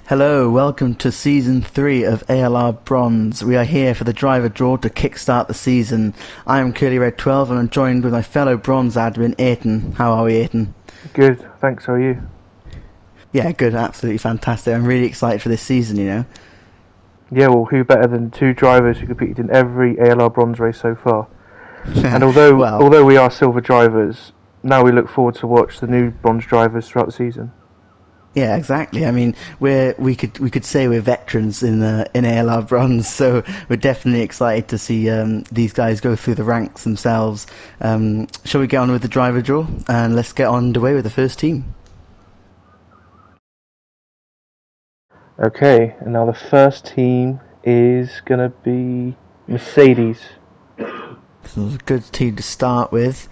Hello, welcome to Season 3 of ALR Bronze. We are here for the driver draw to kickstart the season. I am Curly Red 12 and I'm joined with my fellow Bronze admin, Aiton. How are we, Aiton? Good, thanks, how are you? Yeah, good, absolutely fantastic. I'm really excited for this season, you know. Yeah, well, who better than two drivers who competed in every ALR Bronze race so far? And although we are silver drivers, now we look forward to watch the new bronze drivers throughout the season. Yeah, exactly. I mean, we could say we're veterans in ALR Bronze, so we're definitely excited to see these guys go through the ranks themselves. Shall we get on with the driver draw and let's get underway with the first team? Okay, and now the first team is gonna be Mercedes. So it's a good team to start with,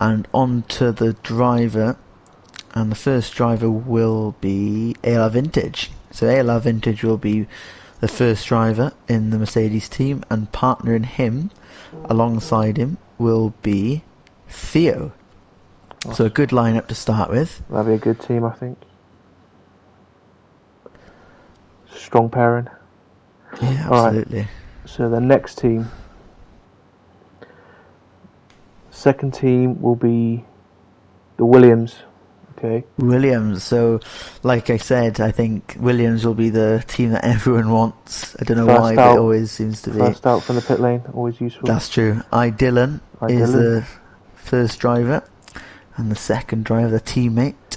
and on to the driver. And the first driver will be ALR Vintage. So ALR Vintage will be the first driver in the Mercedes team, and partnering him alongside him will be Theo. So a good lineup to start with. That'll be a good team, I think. Strong pairing. Yeah, absolutely. Alright, so the next team. Second team will be the Williams. Okay. Williams. So, like I said, I think Williams will be the team that everyone wants. I don't know why, but it always seems to be. First out from the pit lane, always useful. That's true. Dylan is the first driver, and the second driver, the teammate,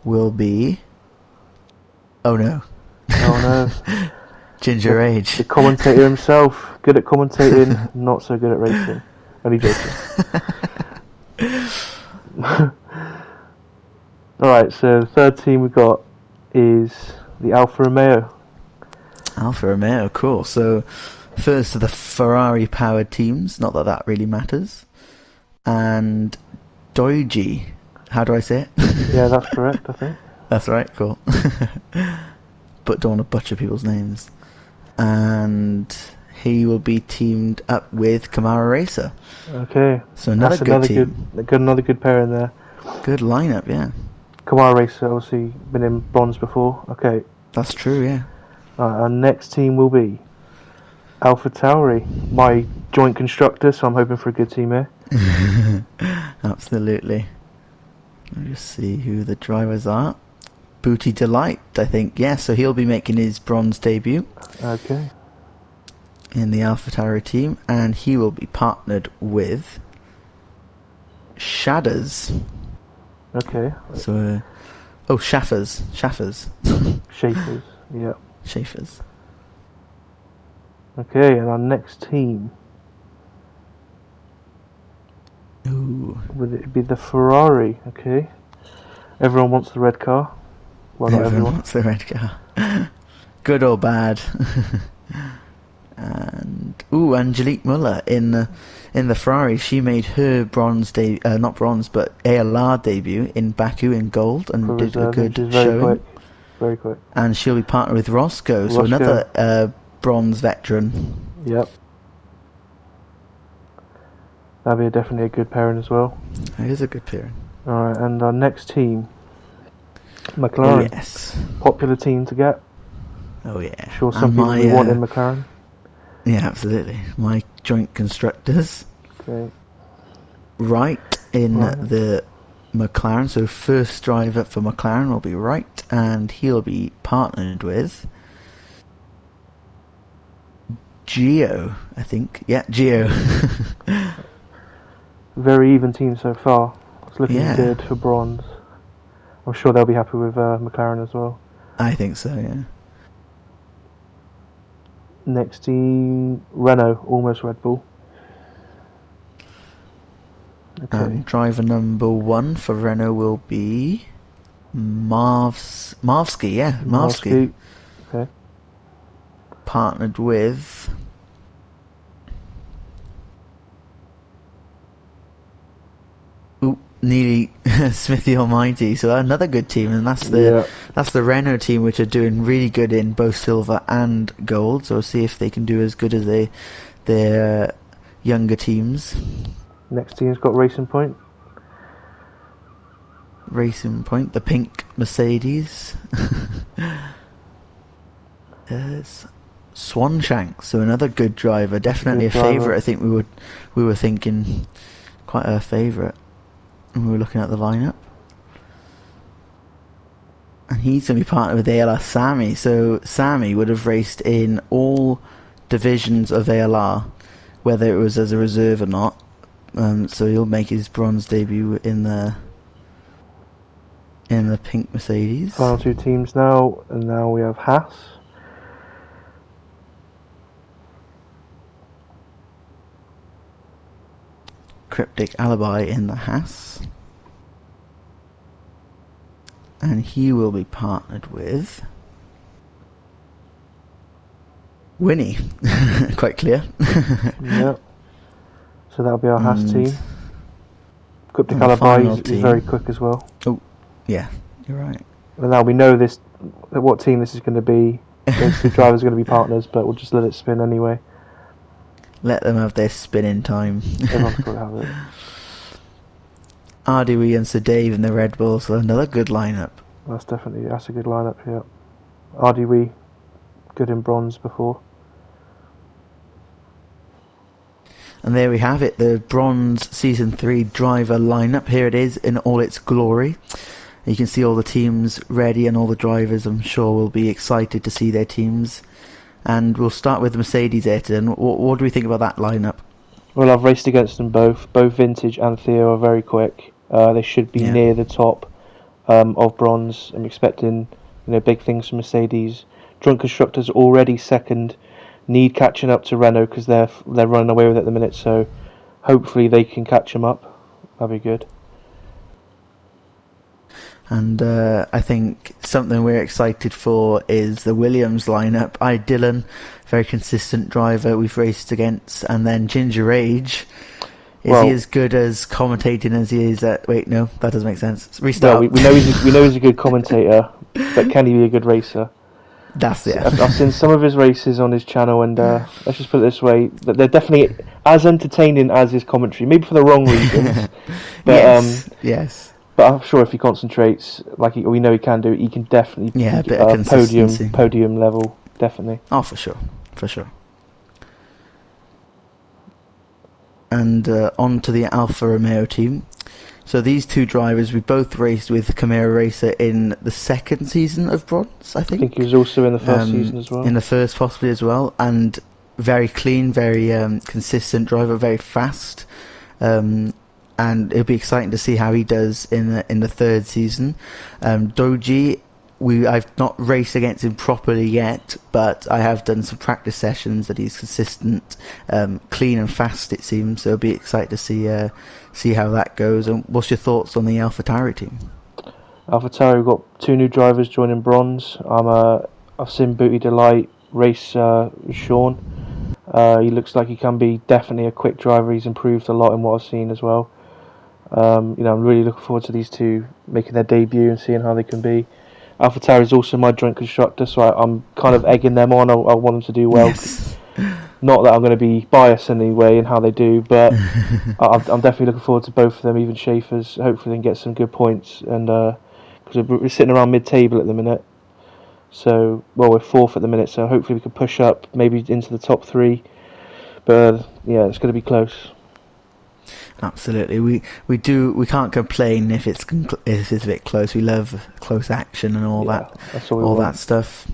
will be... Oh no. Ginger Age. The commentator himself, good at commentating, not so good at racing. Only joking. Alright, so the third team we've got is the Alfa Romeo. Alfa Romeo, cool. So, first of the Ferrari powered teams, not that that really matters. And Doiji. How do I say it? Yeah, that's correct, I think. That's right, cool. But don't want to butcher people's names. And he will be teamed up with Kamara Racer. Okay. So another good team. Another good pair in there. Good lineup, yeah. Kamara Racer, obviously, been in bronze before. Okay. That's true, yeah. Our next team will be Alpha Tauri, my joint constructor, so I'm hoping for a good team here. Absolutely. Let me just see who the drivers are. Booty Delight, I think. Yeah, so he'll be making his bronze debut. Okay. In the Alpha Tauri team, and he will be partnered with Shadders. Okay. So, Schaffers. Schaffers, yeah. Schaffers. Okay, and our next team. Ooh. Would it be the Ferrari? Okay. Everyone wants the red car. Well, not everyone wants the red car. Good or bad. And Angelique Muller in the Ferrari. She made her not bronze, but ALR debut in Baku in gold and did a good showing. Very quick. And she'll be partnered with Roscoe, so another bronze veteran. Yep. That'll be definitely a good pairing as well. It is a good pairing. Alright, and our next team, McLaren. Yes. Popular team to get. Oh yeah. Sure, some people want in McLaren. Yeah, absolutely. My joint constructors. Okay. Wright in the McLaren. So first driver for McLaren will be Wright, and he'll be partnered with Gio, I think. Yeah, Gio. Very even team so far. It's looking good for bronze. I'm sure they'll be happy with McLaren as well. I think so, yeah. Next team, Renault, almost Red Bull. Okay. Driver number 1 for Renault will be Marvsky, yeah, Marvsky. Okay. Partnered with nearly Smithy Almighty. So another good team, and that's the Renault team, which are doing really good in both silver and gold. So we'll see if they can do as good as their younger teams. Next team's got Racing Point. Racing Point, the pink Mercedes. is Swanshank, so another good driver, definitely a favourite. I think we were thinking quite a favourite when we were looking at the lineup. And he's going to be partnered with ALR Sammy, so Sammy would have raced in all divisions of ALR, whether it was as a reserve or not. So he'll make his bronze debut in the pink Mercedes. Final two teams now, and now we have Haas. Cryptic Alibi in the Haas. And he will be partnered with Winnie. Quite clear. Yeah. So that'll be our Haas team. Cryptic Alibi is very quick as well. Oh, yeah, you're right. And now we know what team this is going to be. Those two drivers are going to be partners, but we'll just let it spin anyway. Let them have their spinning time. Everyone's got to have it. RDW and Sir Dave in the Red Bull, so another good lineup. That's a good lineup, yeah. RDW, good in bronze before. And there we have it, the bronze Season 3 driver lineup. Here it is in all its glory. You can see all the teams ready, and all the drivers, I'm sure, will be excited to see their teams. And we'll start with Mercedes, Ayrton. What do we think about that lineup? Well, I've raced against them both. Both Vintage and Theo are very quick. They should be near the top of bronze. I'm expecting big things from Mercedes. Drunk Constructors already second. Need catching up to Renault because they're running away with it at the minute. So hopefully they can catch them up. That'd be good. And I think something we're excited for is the Williams lineup. Dylan, very consistent driver we've raced against. And then Ginger Age. Is he as good as commentating as he is at... Wait, no, that doesn't make sense. Restart. Well, we know he's a good commentator, but can he be a good racer? That's it. I've seen some of his races on his channel, and let's just put it this way: that they're definitely as entertaining as his commentary. Maybe for the wrong reasons, but yes. But I'm sure if he concentrates, like we know he can do, he can definitely a bit of podium level, definitely. Oh, for sure. And on to the Alfa Romeo team. So these two drivers, we both raced with Camaro Racer in the second season of bronze, I think. I think he was also in the first season as well. In the first, possibly as well. And very clean, very consistent driver, very fast. And it'll be exciting to see how he does in the third season. Doji, I've not raced against him properly yet, but I have done some practice sessions that he's consistent, clean and fast, it seems. So it'll be exciting to see how that goes. And what's your thoughts on the AlphaTauri team? AlphaTauri, we've got two new drivers joining bronze. I've seen Booty Delight race Sean. He looks like he can be definitely a quick driver. He's improved a lot in what I've seen as well. I'm really looking forward to these two making their debut and seeing how they can be. AlphaTauri is also my joint constructor, so I'm kind of egging them on. I want them to do well. Yes. Not that I'm going to be biased in any way in how they do, but I'm definitely looking forward to both of them, even Schaefer's. Hopefully they can get some good points, and because we're sitting around mid-table at the minute. So, we're fourth at the minute, so hopefully we can push up, maybe into the top three. But yeah, it's going to be close. Absolutely, we can't complain if it's a bit close. We love close action and all that stuff.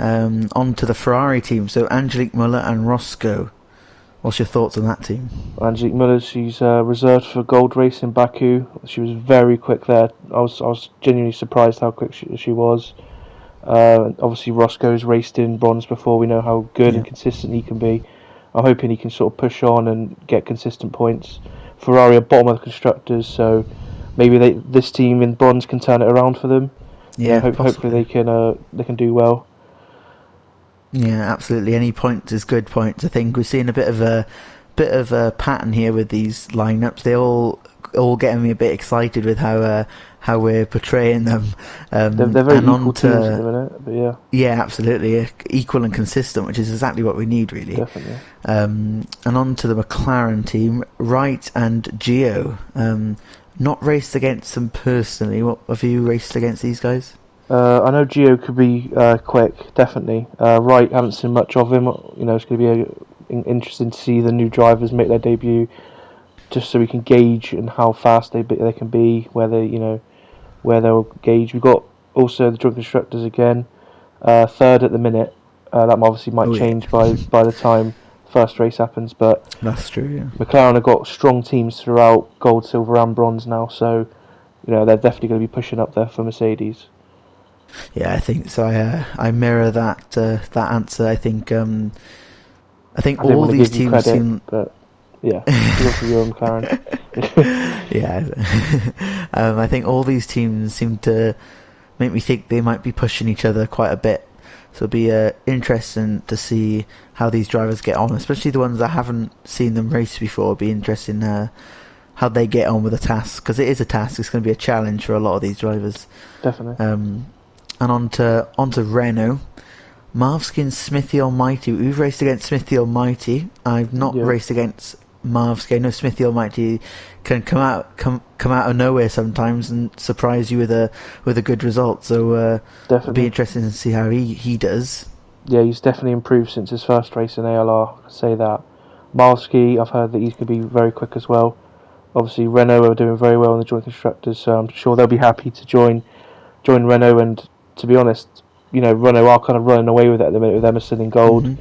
On to the Ferrari team. So Angelique Muller and Roscoe. What's your thoughts on that team? Angelique Muller, she's reserved for gold race in Baku. She was very quick there. I was genuinely surprised how quick she was. Obviously Roscoe's raced in bronze before. We know how good and consistent he can be. I'm hoping he can sort of push on and get consistent points. Ferrari are bottom of the constructors, so maybe this team in bronze can turn it around for them. Yeah, hopefully they can do well. Yeah, absolutely. Any points is good points. I think we're seeing a bit of a pattern here with these lineups. They all getting me a bit excited with how we're portraying them. They're very equal teams at the minute, but yeah. Yeah, absolutely. Equal and consistent, which is exactly what we need, really. Definitely. And on to the McLaren team, Wright and Gio. Not raced against them personally. What have you raced against these guys? I know Gio could be quick, definitely. Wright, haven't seen much of him. It's going to be interesting to see the new drivers make their debut, just so we can gauge and how fast they can be, where they'll gauge. We've got also the drunk constructors again, third at the minute. That obviously might change by the time the first race happens, but that's true. Yeah, McLaren have got strong teams throughout, gold, silver, and bronze now, so they're definitely going to be pushing up there for Mercedes. Yeah, I think so. I mirror that answer. I think all these teams credit, seem. But yeah, also your McLaren. Yeah, I think all these teams seem to make me think they might be pushing each other quite a bit. So it'll be interesting to see how these drivers get on, especially the ones that haven't seen them race before. It'll be interesting how they get on with the task, because it is a task. It's going to be a challenge for a lot of these drivers. Definitely. And onto Renault. Marvsky and Smithy Almighty. We've raced against Smithy Almighty. I've not raced against Marvsky. I know Smithy Almighty can come out of nowhere sometimes and surprise you with a good result. So it'll be interesting to see how he does. Yeah, he's definitely improved since his first race in ALR. I can say that. Marvsky, I've heard that he's going to be very quick as well. Obviously, Renault are doing very well in the joint constructors, so I'm sure they'll be happy to join Renault. And to be honest, Renault are kind of running away with it at the minute with Emerson in gold,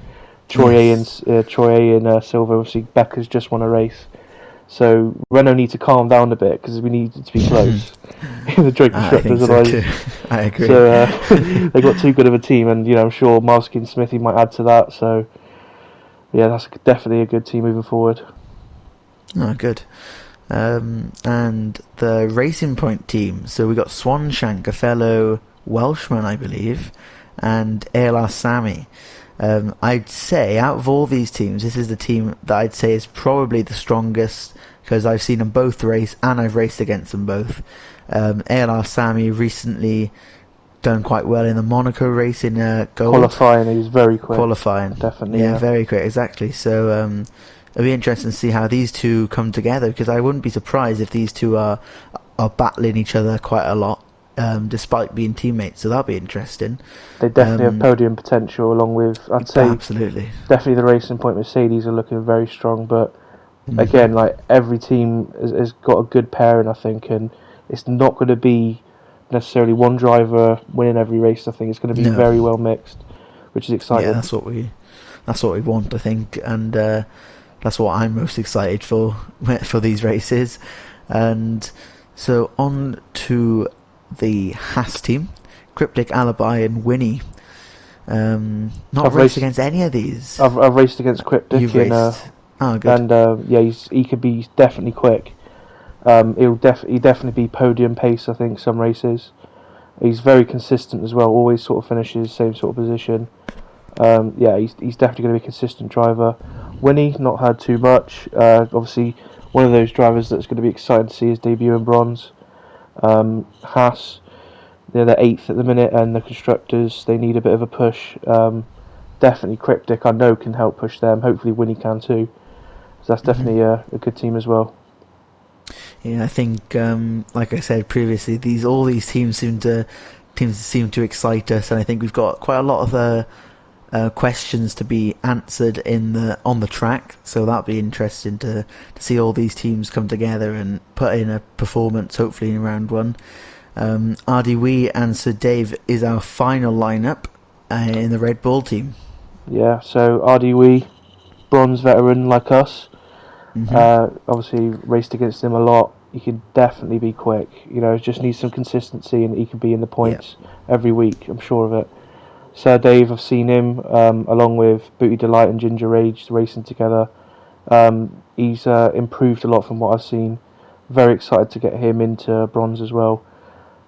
Troye in silver. Obviously, Becker's just won a race, so Renault need to calm down a bit because we need it to be close in the joint constructors. I agree. So they've got too good of a team, and I'm sure Marski and Smithy might add to that. So yeah, that's definitely a good team moving forward. Oh, good. And the Racing Point team. So we got Swanshank, a fellow Welshman, I believe, and ALR Sammy. I'd say out of all these teams, this is the team that I'd say is probably the strongest, because I've seen them both race and I've raced against them both. ALR Sammy recently done quite well in the Monaco race in gold. Qualifying, he was very quick. Qualifying, definitely. Yeah, very quick, exactly. So it'll be interesting to see how these two come together, because I wouldn't be surprised if these two are battling each other quite a lot, despite being teammates. So that'll be interesting. They definitely have podium potential, along with, I'd say, absolutely, definitely the Racing Point Mercedes are looking very strong. But again, like every team has got a good pairing, I think, and it's not going to be necessarily one driver winning every race. I think it's going to be very well mixed, which is exciting. Yeah, that's what we want, I think, and that's what I'm most excited for these races. And so on to the Haas team, Cryptic, Alibi, and Winnie. Not raced against any of these. I've raced against Cryptic. You've raced. Oh, good. And he could be definitely quick. He'll definitely be podium pace, I think, some races. He's very consistent as well. Always sort of finishes same sort of position. He's definitely going to be a consistent driver. Winnie, not had too much. Obviously, one of those drivers that's going to be exciting to see his debut in bronze. Haas, they're 8th at the minute, and the constructors, they need a bit of a push. Definitely Cryptic, I know, can help push them. Hopefully Winnie can too. So that's definitely a good team as well. Yeah, I think, like I said previously, all these teams seem to excite us, and I think we've got quite a lot of questions to be answered on the track. So that'll be interesting to see all these teams come together and put in a performance, hopefully in round one. RDW and Sir Dave is our final lineup in the Red Bull team. Yeah, so RDW, bronze veteran like us. Obviously raced against him a lot. He can definitely be quick. Just needs some consistency, and he can be in the points every week. I'm sure of it. Sir Dave, I've seen him along with Booty Delight and Ginger Rage racing together. He's improved a lot from what I've seen. Very excited to get him into bronze as well.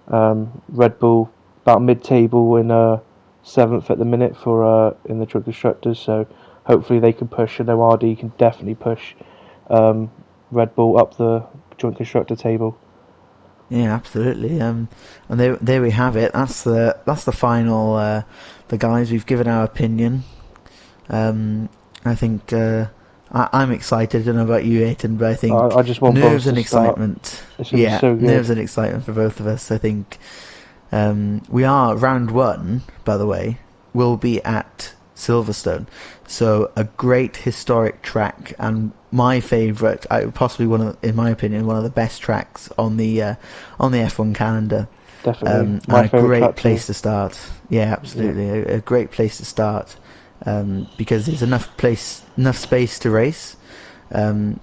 Red Bull about mid-table in 7th at the minute for in the truck constructors. So hopefully they can push. I know RD can definitely push Red Bull up the joint constructor table. Yeah, absolutely. And there we have it. That's the final. The guys, we've given our opinion. I think I'm excited. I don't know about you, Aiton, but I think I just want nerves and excitement. Yeah, so nerves and excitement for both of us. I think We are round 1, by the way, will be at Silverstone, so a great historic track and my favourite, possibly in my opinion, one of the best tracks on the F1 calendar. Definitely, And my a favourite great track too. place to start. Yeah, absolutely, Yeah. a great place to start because there's enough space to race. Um,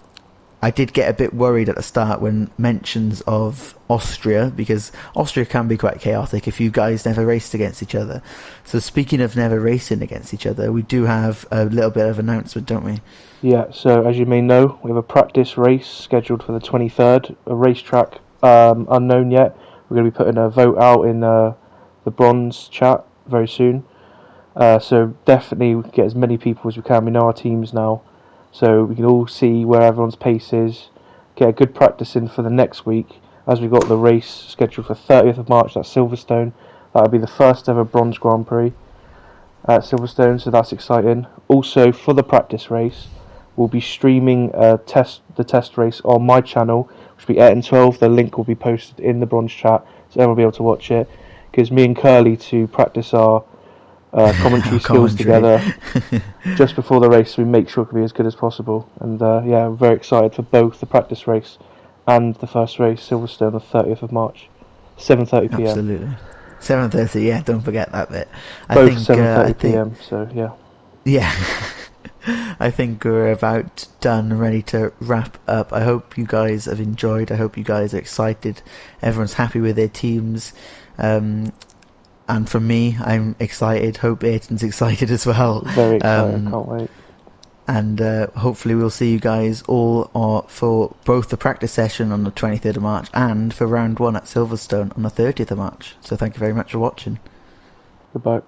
I did get a bit worried at the start when mentions of Austria, because Austria can be quite chaotic if you guys never raced against each other. So speaking of never racing against each other, we do have a little bit of announcement, don't we? Yeah, so as you may know, we have a practice race scheduled for the 23rd, a racetrack unknown yet. We're going to be putting a vote out in the bronze chat very soon. So definitely get as many people as we can. We know our teams now, so we can all see where everyone's pace is, get a good practice in for the next week, as we've got the race scheduled for 30th of March, that's Silverstone. That'll be the first ever bronze Grand Prix at Silverstone, so that's exciting. Also, for the practice race, we'll be streaming the test race on my channel, which will be 8 and 12. The link will be posted in the bronze chat, so everyone will be able to watch it. Because me and Curly to practice our commentary skills Commentary. together just before the race, so we make sure it can be as good as possible. And yeah, I'm very excited for both the practice race and the first race, Silverstone, the 30th of March, 7:30 p.m. Absolutely. 7:30. Yeah, don't forget that bit. Both 7:30 p.m. So yeah. Yeah. I think we're about done and ready to wrap up. I hope you guys have enjoyed. I hope you guys are excited. Everyone's happy with their teams. And for me, I'm excited. Hope Ayrton's excited as well. Very excited. I can't wait. And hopefully we'll see you guys all for both the practice session on the 23rd of March and for round 1 at Silverstone on the 30th of March. So thank you very much for watching. Goodbye.